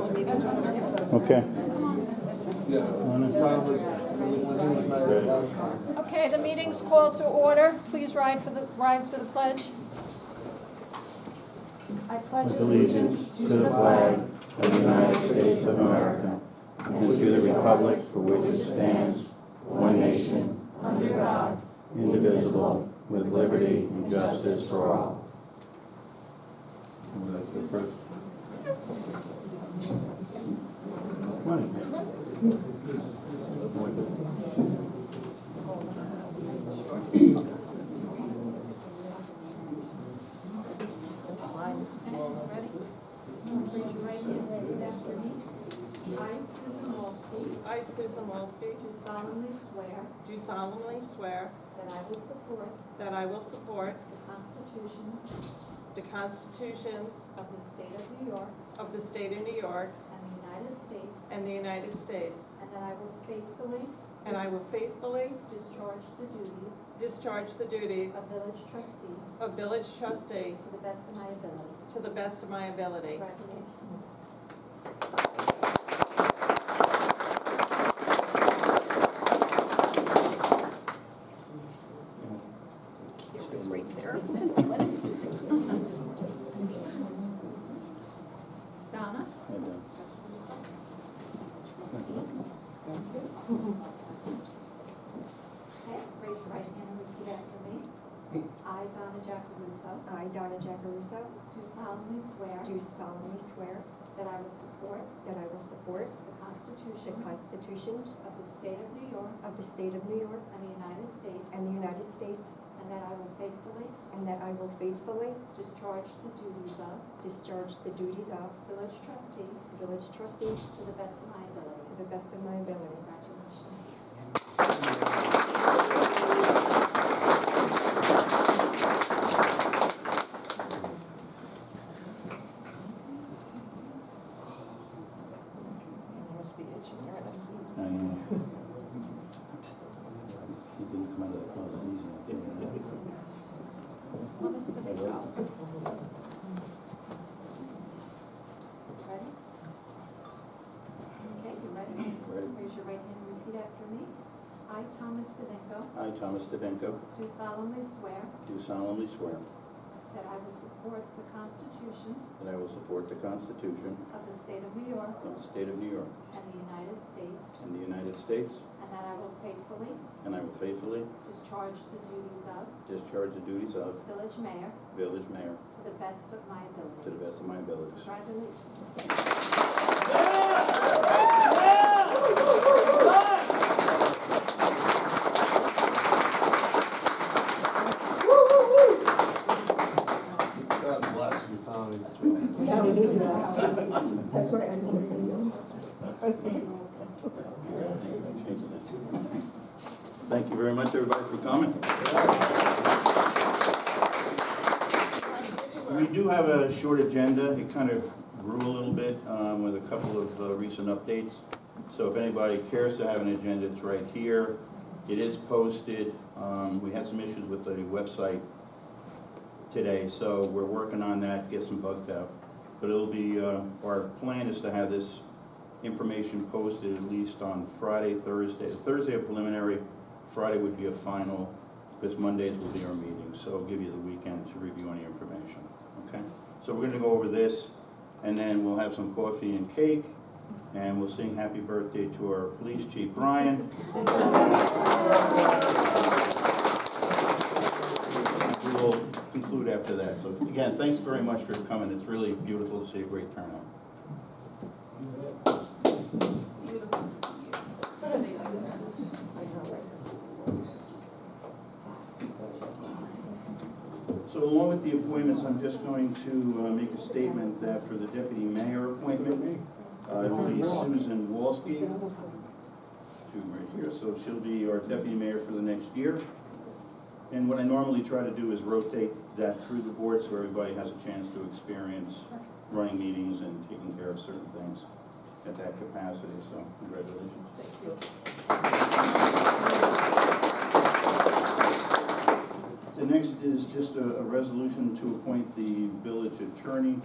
call the meeting to order. Okay. Okay, the meeting's called to order. Please rise for the pledge. I pledge Allegiance to the flag of the United States of America and to the republic for which it stands, one nation, under God, indivisible, with liberty and justice for all. That's the first. I, Susan Wolski, Do solemnly swear that I will support the constitutions of the state of New York of the state of New York and the United States, and the United States, and and I will faithfully discharge the duties of village trustee to the best of my ability. to the best of my ability. Congratulations. It's right there. Donna. Okay, raise your right hand and repeat after me. I, Donna Giacaruso, I, Donna Giacaruso, do solemnly swear that I will support that I will support the the constitutions constitutions of the state of New York of the state of New York and the United States, and the United States, and that I will faithfully and that I will faithfully discharge the duties of discharge the duties of village trustee village trustee to the best of my ability. to the best of my ability. Congratulations. You must be itching, you're in a suit. I know. He didn't come out of the closet easy. Well, Mr. Bingo. Ready? Okay, you ready? Ready. Raise your right hand and repeat after me. I, Thomas DeVinco, I, Thomas DeVinco, do solemnly swear do solemnly swear that I will support the constitutions that I will support the Constitution of the state of New York of the state of New York and the United States, and the United States, and that I will faithfully and I will faithfully discharge the duties of discharge the duties of village mayor village mayor to the best of my to ability. the best of my abilities. Congratulations. God bless you, Tommy. That's what I Thank you very much, everybody, for coming. We do have a short agenda. It kind of grew a little bit with a couple of recent updates. So if anybody cares to have an agenda, it's right here. It is posted. We had some issues with the website today, so we're working on that, get some bugs out. But it'll be, our plan is to have this information posted at least on Friday, Thursday. Thursday a preliminary, Friday would be a final, because Mondays will be our meeting. So I'll give you the weekend to review any information, okay? So we're gonna go over this, and then we'll have some coffee and cake, and we'll sing happy birthday to our police chief, Brian. We will conclude after that. So again, thanks very much for coming. It's really beautiful to see a great turnout. So along with the appointments, I'm just going to make a statement that for the deputy mayor appointment, it'll be Susan Wolski, two right here, so she'll be our deputy mayor for the next year. And what I normally try to do is rotate that through the board so everybody has a chance to experience running meetings and taking care of certain things at that capacity, so congratulations. Thank you. The next is just a resolution to appoint the village attorney.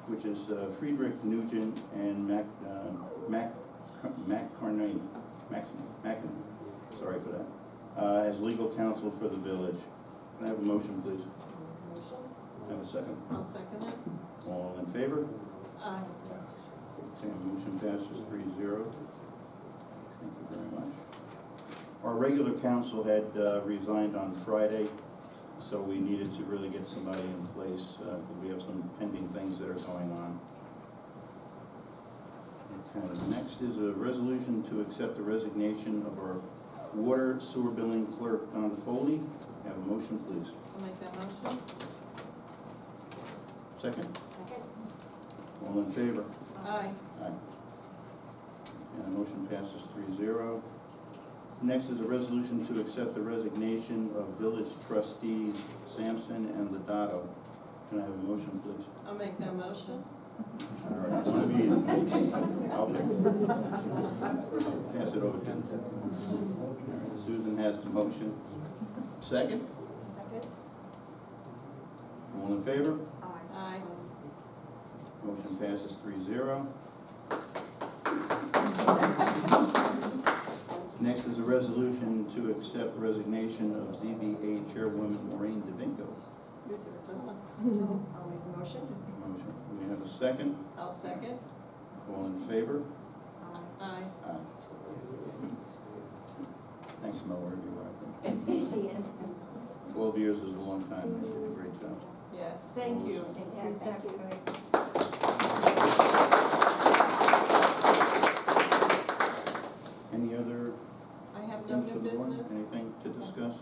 which is Friedrich Nugent and sorry for that, as legal counsel for the village. Can I have a motion, please? Motion? Have a second? I'll second it. All in favor? Aye. Okay, motion passes 3-0. Thank you very much. Our regular counsel had resigned on Friday, so we needed to really get somebody in place, because we have some pending things that are going on. Okay, next is a resolution to accept the resignation of our water sewer billing clerk, Don Foley. Have a motion, please. I'll make that motion. Second? Second? All in favor? Aye. Aye. And motion passes 3-0. Next is a resolution to accept the resignation of village trustees Sampson and Lodato. Can I have a motion, please? I'll make that motion. All right, one of you. I'll pick it. Pass it over to you. Susan has the motion. Second? Second? All in favor? Aye. Aye. Motion passes 3-0. Next is a resolution to accept resignation of ZBA Chairwoman Maureen DeVinco. You did a good one. I'll make a motion. Motion. We have a second. I'll second. All in favor? Aye. Aye. Aye. Thanks, Mo, wherever you are. She is. 12 years is a long time. You did a great job. Yes, thank you. Yeah, thank you. Any other I have no things for new the board? business. Anything to discuss? Okay.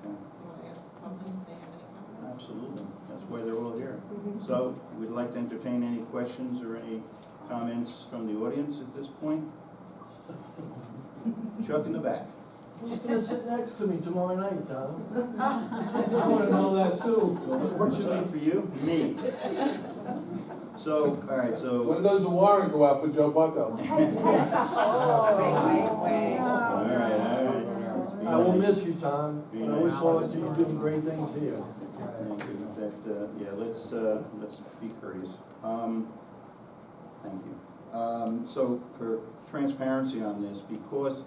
So you want to ask the public if they have any comments? Absolutely. That's why they're all here. Mhm. So we'd like to entertain any questions or any comments from the audience at this point. Chuck in the back. Who's gonna sit next to me tomorrow night, Tom? I wanna know that too. Fortunately for you, me. So, all right, When so, does the warrant go out for Joe Bucko? all right. I will miss you, Tom, Be but I look nice. forward to you doing great things here. Thank you. Yeah, let's be courteous. Thank you. So for transparency on this, because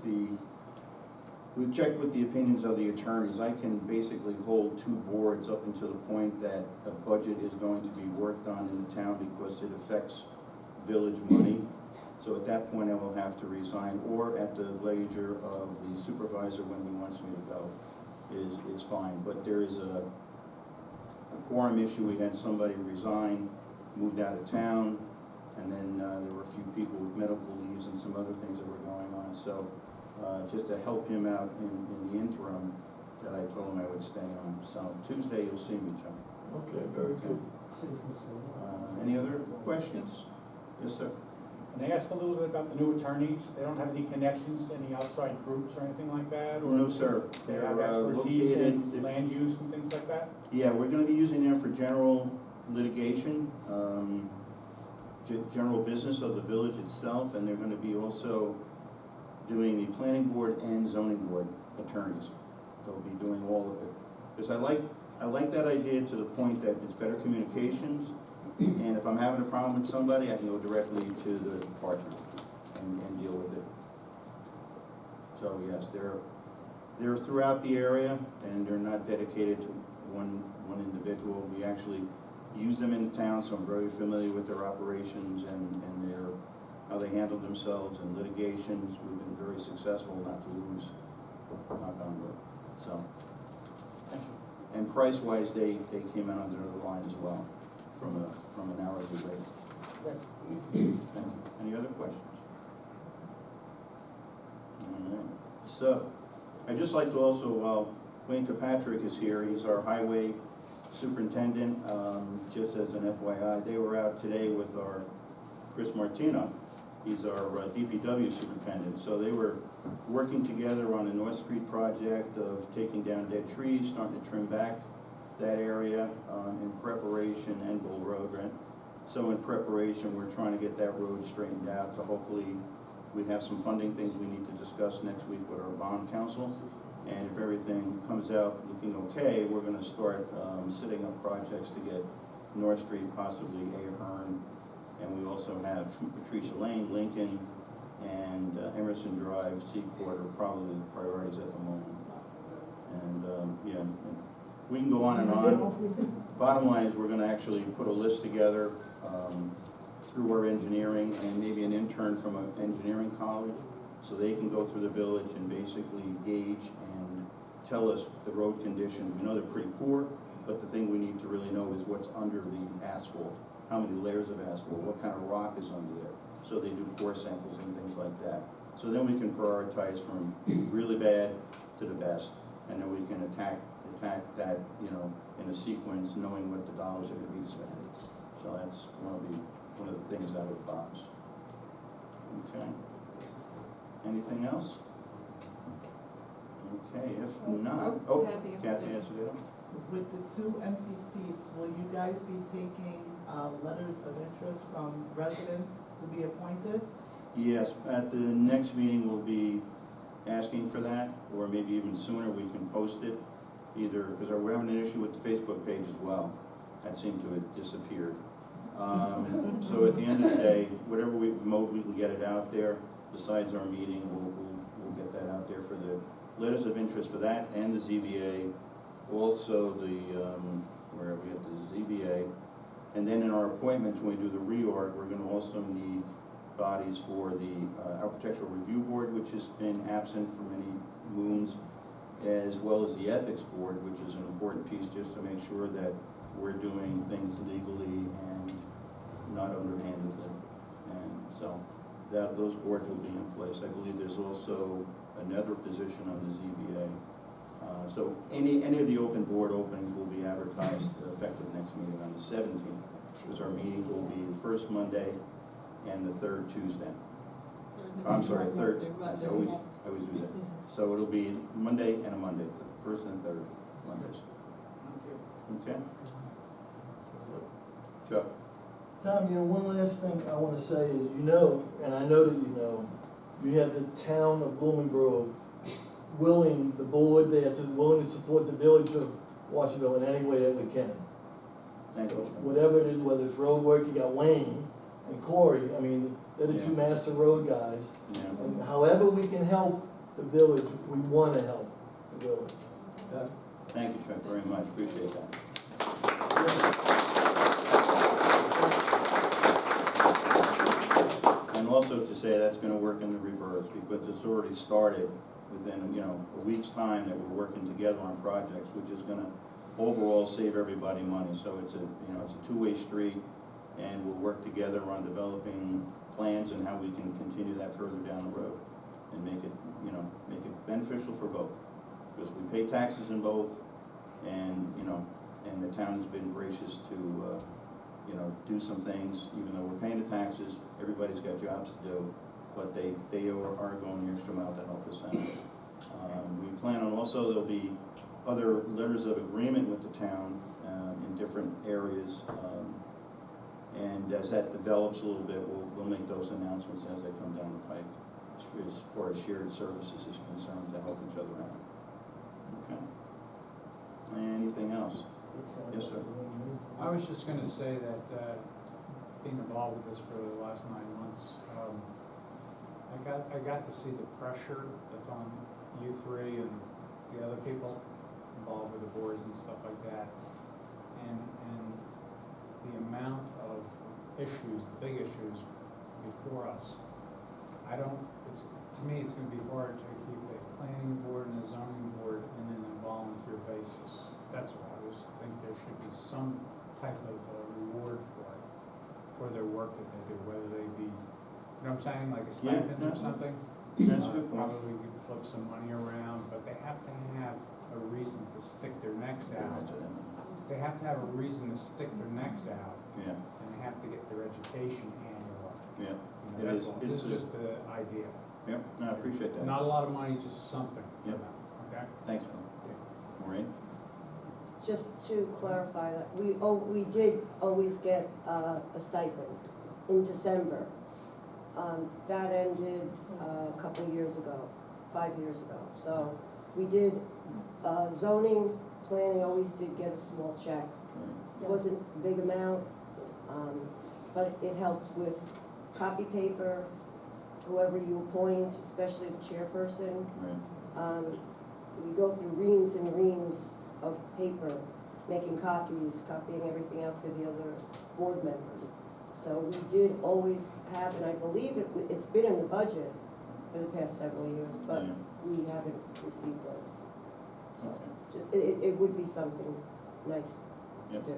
we've checked with the opinions of the attorneys, I can basically hold two boards up until the point that a budget is going to be worked on in the town because it affects village money. So at that point, I will have to resign, or at the leisure of the supervisor when he wants me to go, is fine. But there is a quorum issue. We had somebody resign, moved out of town, and then there were a few people with medical leaves and some other things that were going on. So just to help him out in the interim, that I told him I would stay on. So Tuesday, you'll see me, Chuck. Okay, very good. Any other questions? Yes, sir. Can I ask a little bit about the new attorneys? They don't have any connections to any outside groups or anything like that? Or No, sir. they They're have expertise in located. land use and things like that? Yeah, we're gonna be using them for general litigation, general business of the village itself, and they're gonna be also doing the planning board and zoning board attorneys. They'll be doing all of it. Because I like that idea to the point that it's better communications, and if I'm having a problem with somebody, I can go directly to the partner and deal with it. So yes, they're throughout the area, and they're not dedicated to one individual. We actually use them in town, so I'm very familiar with their operations and how they handle themselves in litigations. We've been very successful not to lose, knock on wood. So, and price-wise, they came out under the line as well, from an hourly rate. Thank you. Any other questions? All right. So, I'd just like to also, while Wayne Kirkpatrick is here, he's our highway superintendent, just as an FYI, they were out today with our Chris Martino. He's our DPW superintendent. So they were working together on a North Street project of taking down dead trees, starting to trim back that area in preparation, and Bull Road, right? So in preparation, we're trying to get that road straightened out. So hopefully we have some funding things we need to discuss next week with our bond council. And if everything comes out looking okay, we're going to start setting up projects to get North Street, possibly Ahern, And we also have Patricia Lane, Lincoln, and Emerson Drive, Seaport are probably the priorities at the moment. And, yeah, we can go on and on. Bottom line is, we're gonna actually put a list together through our engineering and maybe an intern from an engineering college, so they can go through the village and basically gauge and tell us the road conditions. We know they're pretty poor, but the thing we need to really know is what's under the asphalt, how many layers of asphalt, what kind of rock is under there. So they do core samples and things like that. So then we can prioritize from really bad to the best, and then we can attack that, you know, in a sequence, knowing what the dollars are gonna be spent. So that's one of the things out of the box. Okay. Anything else? Okay, if not, oh, Kathy, if Kathy they- has it. With the 2 empty seats, will you guys be taking letters of interest from residents to be appointed? Yes, at the next meeting, we'll be asking for that, or maybe even sooner, we can post it, either, because we're having an issue with the Facebook page as well. That seemed to have disappeared. So at the end of the day, whatever mode we can get it out there, besides our meeting, we'll get that out there for the letters of interest for that and the ZBA. Also where we have the ZBA. And then in our appointments, when we do the reorg, we're gonna also need bodies for the Architectural Review Board, which has been absent for many moons, as well as the Ethics Board, which is an important piece just to make sure that we're doing things legally and not underhandedly. And so those boards will be in place. I believe there's also another position on the ZBA. So any of the open board openings will be advertised effective next meeting on the 17th, because our meetings will be the first Monday and the third Tuesday. I'm sorry, third, I always do that. So it'll be Monday and a Monday, first and third Mondays. Okay? Chuck? Tom, you know, one last thing I wanna say is, you know, and I know that you have the town of Blooming Grove willing, the board there to willing to support the village of Washingtonville in any way that we can. Thank you. Whatever it is, whether it's road work, you got Wayne and Corey, I mean, they're the two Yeah. master road guys. Yeah. And however we can help the village, we wanna help the village. Okay? Thank you, Chuck, very much, appreciate that. And also to say that's gonna work in the reverse, because it's already started within, you know, a week's time that we're working together on projects, which is gonna overall save everybody money. So it's a two-way street, and we'll work together on developing plans and how we can continue that further down the road and make it beneficial for both. Because we pay taxes in both, and the town has been gracious to, do some things, even though we're paying the taxes, everybody's got jobs to do, but they are going the extra mile to help us out. We plan on also, there'll be other letters of agreement with the town in different areas, and as that develops a little bit, we'll make those announcements as they come down the pike, as far as shared services is concerned, to help each other out. Okay. Anything else? Yes, sir. I was just gonna say that, being involved with this for the last 9 months, I got to see the pressure that's on you three and the other people involved with the boards and stuff like that. And the amount of issues, big issues before us. To me, it's gonna be hard to keep a planning board and a zoning board in a volunteer basis. That's why I just think there should be some type of reward for their work that they do, whether they be, you know what I'm saying, like a stipend Yeah. or something. That's a good point. Probably we could flip some money around, but they have to have a reason to stick their necks out. They have to have a reason to stick their necks out, Yeah, and they have to get their education annual. yeah, You It know, that's is- all. it's This is a- just an idea. yeah, no, I appreciate that. Not a lot of money, just something. for Yep. them, Okay? Thanks, Bill. Maureen? Just to clarify that, we did always get a stipend in December. That ended a couple of years ago, 5 years ago. So we did, zoning, planning always did get a small check. It wasn't a big amount. but it helps with copy paper, whoever you appoint, especially the chairperson. Right. We go through reams and reams of paper, making copies, copying everything out for the other board members. So we did always have, and I believe it's been in the budget for the past several years, but Yeah. we haven't received one. Okay. It would be something nice to Yep. do.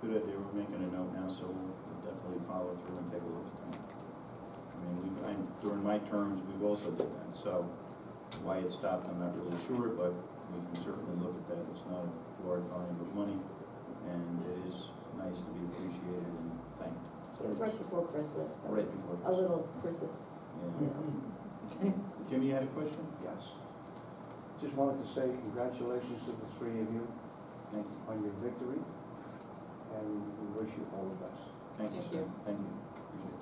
Good idea, we're making a note now, so we'll definitely follow through and take a look at that. I mean, during my terms, we've also did that, so why it stopped, I'm not really sure, but we can certainly look at that. It's not a large volume of money, and it is nice to be appreciated and thanked. So It was right before Christmas, so Right before a little Christmas. Yeah. Jimmy, you had a question? Yes. Just wanted to say congratulations to the three of you Thank you. on your victory, and we wish you all the best. Thank you, Thank sir. you. Thank you. Appreciate it.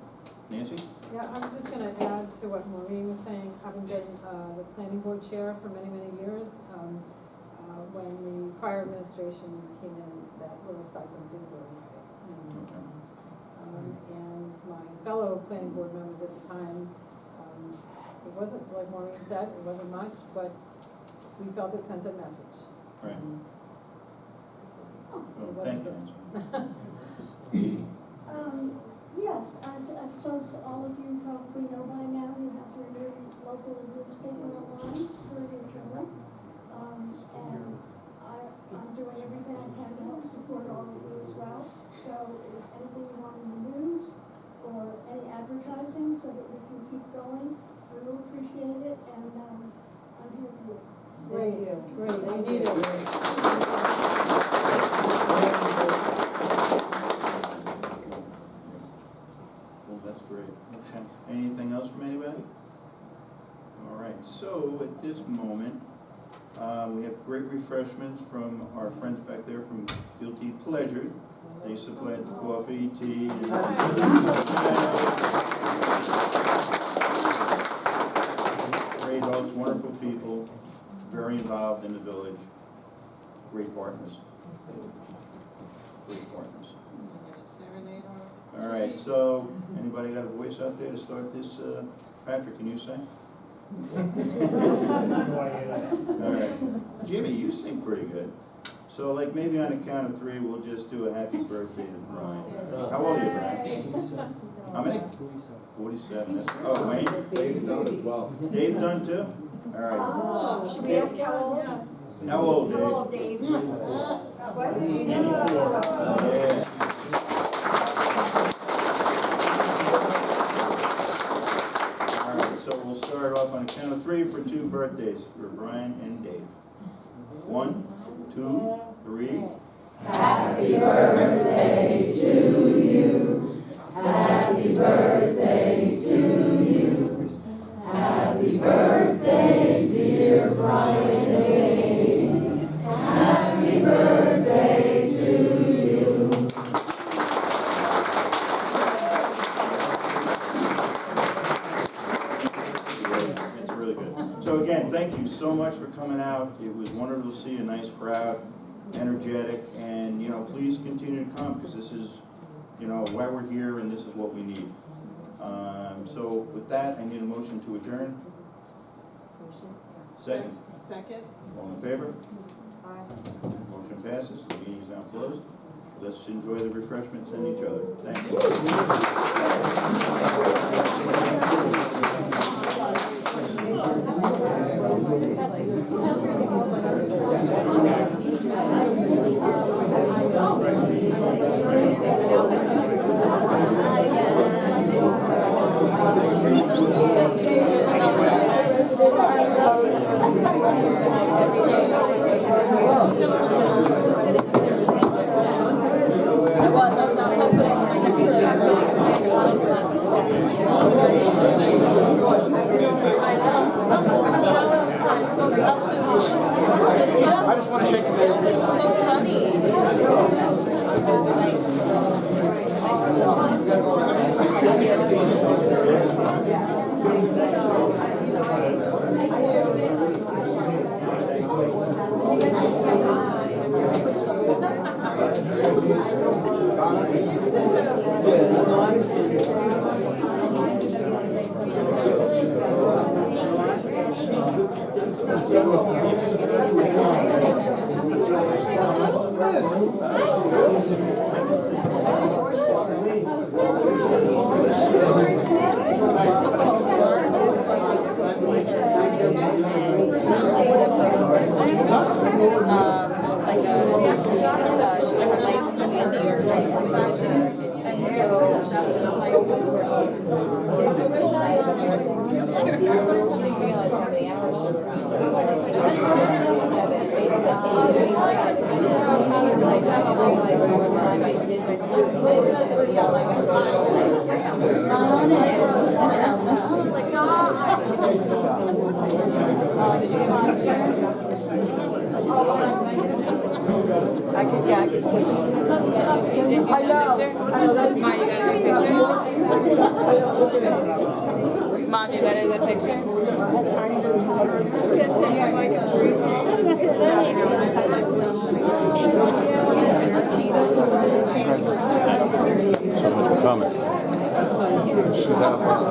Nancy? Yeah, I was just gonna add to what Maureen was saying, having been the planning board chair for many, many years. When the prior administration came in, that little stipend did go away. And my fellow planning board members at the time, it wasn't, like Maureen said, it wasn't much, but we felt it sent a message. Right. And Well, it thank wasn't you, good. Nancy. Yes, I suppose all of you probably know by now, you have to read your local newspaper online for your journal. And I'm doing everything I can to help support all of you as well. So if anything you want in the news or any advertising so that we can keep going, we will appreciate it, and I'm here for you. Thank you. Great, we Thank need you. it. Well, that's great. Okay. Anything else from anybody? All right, so at this moment, we have great refreshments from our friends back there from Guilty Pleasure. They supplied the coffee, tea, and great adults, wonderful people, very involved in the village, great partners. Great partners. We're gonna serenade our. All right, so, anybody got a voice out there to start this? Patrick, can you sing? All right. Jimmy, you sing pretty good. So like maybe on the count of three, we'll just do a happy birthday to Brian. How old are you, Brian? How many? 47. That's- Oh, Wayne? Dave done as well. Dave done too? All right. Oh, should we ask how old? How old, Dave? How old, Dave? What? 84. Yeah. All right, so we'll start off on a count of three for two birthdays for Brian and Dave. 1, 2, 3. Happy birthday to you. Happy birthday to you. Happy birthday, dear Brian and Dave. Happy birthday to you. It's really good. So again, thank you so much for coming out. It was wonderful to see a nice crowd, energetic, and, please continue to come, because this is, why we're here, and this is what we need. So with that, I need a motion to adjourn. Second. Second? All in favor? Motion passes. The meeting is now closed. Let's enjoy the refreshments and each other. Thank you. I was not putting my I can see. I know. Mom, you got a good picture? Mom, you got a good picture? So much for coming.